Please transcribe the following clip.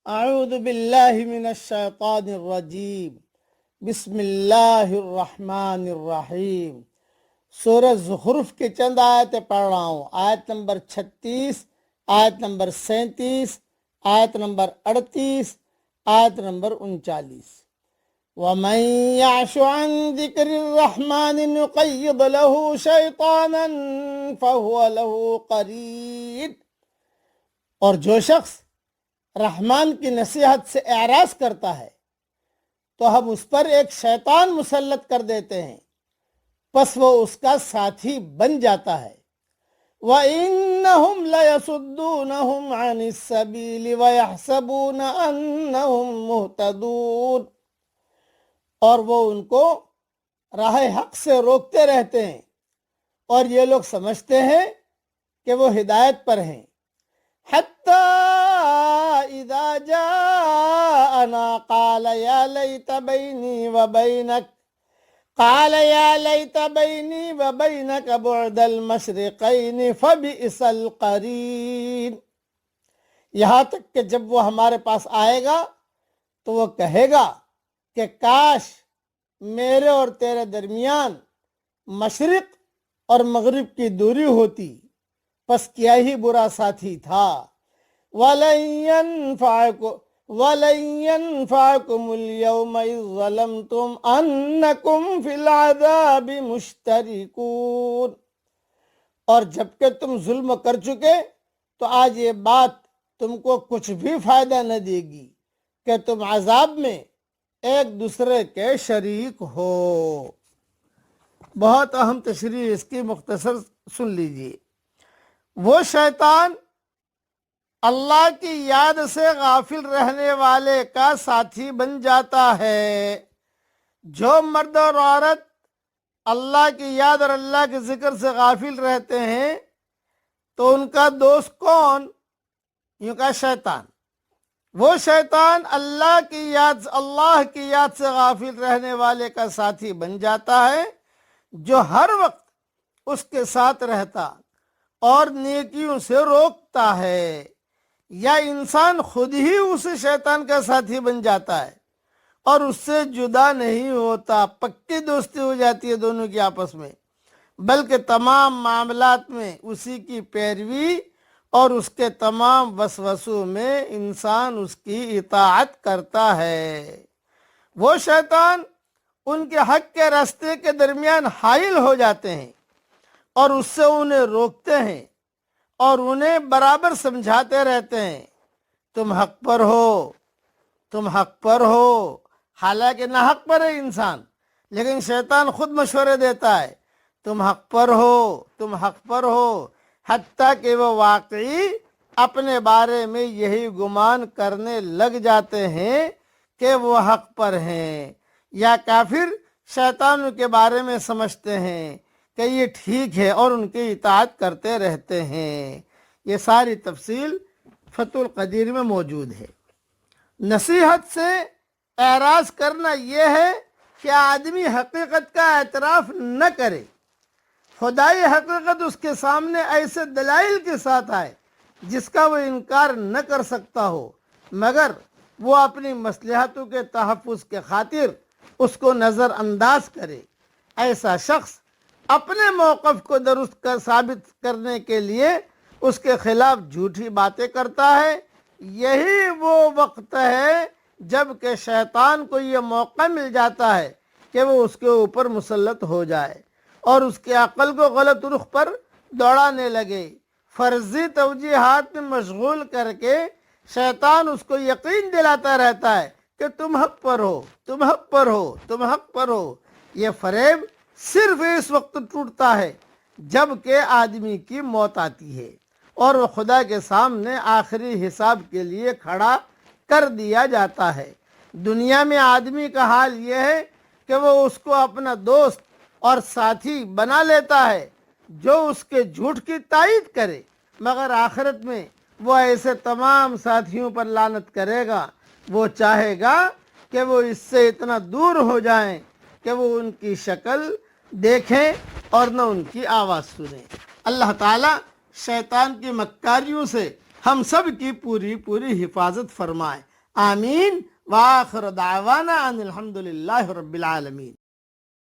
اعوذ باللہ من الشیطان الرجیم بسم اللہ الرحمن الرحیم۔ سورہ زخرف کے چند آیتیں پڑھ رہا ہوں۔ آیت نمبر 36، آیت نمبر 37، آیت نمبر 38، آیت نمبر 39۔ وَمَن يَعْشُ عَن ذِكْرِ الرَّحْمَنِ نُقَيِّضْ لَهُ شَيْطَانًا فَهُوَ لَهُ قَرِينٌ۔ اور جو شخص رحمان کی نصیحت سے اعراض کرتا ہے تو ہم اس پر ایک شیطان مسلط کر دیتے ہیں، پس وہ اس کا ساتھی بن جاتا ہے۔ وَإِنَّهُمْ لَيَصُدُّونَهُمْ عَنِ السَّبِيلِ وَيَحْسَبُونَ أَنَّهُمْ مُهْتَدُونَ، اور وہ ان کو راہ حق سے روکتے رہتے ہیں اور یہ لوگ سمجھتے ہیں کہ وہ ہدایت پر ہیں۔ حَتَّى إِذَا جَاءَنَا قَالَ يَا لَيْتَ بَيْنِي وَبَيْنَكَ بُعْدَ الْمَشْرِقَيْنِ فَبِئْسَ الْقَرِينُ۔ یہاں تک کہ جب وہ ہمارے پاس آئے گا تو وہ کہے گا کہ کاش میرے اور تیرے درمیان مشرق اور مغرب کی دوری ہوتی، پس کیا ہی برا ساتھی تھا۔ وَلَن يَنفَعَكُمُ الْيَوْمَ إِذ ظَّلَمْتُمْ أَنَّكُمْ فِي الْعَذَابِ مُشْتَرِكُونَ، اور جب کہ تم ظلم کر چکے تو آج یہ بات تم کو کچھ بھی فائدہ نہ دے گی کہ تم عذاب میں ایک دوسرے کے شریک ہو۔ بہت اہم تشریح اس کی مختصر سن لیجیے۔ وہ شیطان اللہ کی یاد سے غافل رہنے والے کا ساتھی بن جاتا ہے۔ جو مرد اور عورت اللہ کی یاد اور اللہ کے ذکر سے غافل رہتے ہیں تو ان کا دوست کون؟ یوں کہا شیطان۔ وہ شیطان اللہ کی یاد سے غافل رہنے والے کا ساتھی بن جاتا ہے، جو ہر وقت اس کے ساتھ رہتا اور نیکیوں سے روکتا ہے، یا انسان خود ہی اس شیطان کا ساتھی بن جاتا ہے اور اس سے جدا نہیں ہوتا، پکی دوستی ہو جاتی ہے دونوں کی آپس میں، بلکہ تمام معاملات میں اسی کی پیروی اور اس کے تمام وسوسوں میں انسان اس کی اطاعت کرتا ہے۔ وہ شیطان ان کے حق کے راستے کے درمیان حائل ہو جاتے ہیں اور اس سے انہیں روکتے ہیں اور انہیں برابر سمجھاتے رہتے ہیں، تم حق پر ہو، تم حق پر ہو، حالانکہ نہ حق پر ہے انسان، لیکن شیطان خود مشورے دیتا ہے، تم حق پر ہو، تم حق پر ہو، حتیٰ کہ وہ واقعی اپنے بارے میں یہی گمان کرنے لگ جاتے ہیں کہ وہ حق پر ہیں، یا کافر شیطانوں کے بارے میں سمجھتے ہیں کہ یہ ٹھیک ہے اور ان کی اطاعت کرتے رہتے ہیں۔ یہ ساری تفصیل فتح القدیر میں موجود ہے۔ نصیحت سے اعراض کرنا یہ ہے کہ آدمی حقیقت کا اعتراف نہ کرے، خدائی حقیقت اس کے سامنے ایسے دلائل کے ساتھ آئے جس کا وہ انکار نہ کر سکتا ہو، مگر وہ اپنی مصلحتوں کے تحفظ کے خاطر اس کو نظر انداز کرے۔ ایسا شخص اپنے موقف کو درست ثابت کرنے کے لیے اس کے خلاف جھوٹی باتیں کرتا ہے۔ یہی وہ وقت ہے جب کہ شیطان کو یہ موقع مل جاتا ہے کہ وہ اس کے اوپر مسلط ہو جائے اور اس کی عقل کو غلط رخ پر دوڑانے لگے۔ فرضی توجیہات میں مشغول کر کے شیطان اس کو یقین دلاتا رہتا ہے کہ تم حق پر ہو، تم حق پر ہو، تم حق پر ہو۔ یہ فریب صرف اس وقت ٹوٹتا ہے جب کہ آدمی کی موت آتی ہے اور وہ خدا کے سامنے آخری حساب کے لیے کھڑا کر دیا جاتا ہے۔ دنیا میں آدمی کا حال یہ ہے کہ وہ اس کو اپنا دوست اور ساتھی بنا لیتا ہے جو اس کے جھوٹ کی تائید کرے، مگر آخرت میں وہ ایسے تمام ساتھیوں پر لعنت کرے گا۔ وہ چاہے گا کہ وہ اس سے اتنا دور ہو جائیں کہ وہ ان کی شکل دیکھیں اور نہ ان کی آواز سنیں۔ اللہ تعالیٰ شیطان کی مکاریوں سے ہم سب کی پوری حفاظت فرمائے۔ آمین وآخر دعوانا ان الحمد للہ رب العالمین.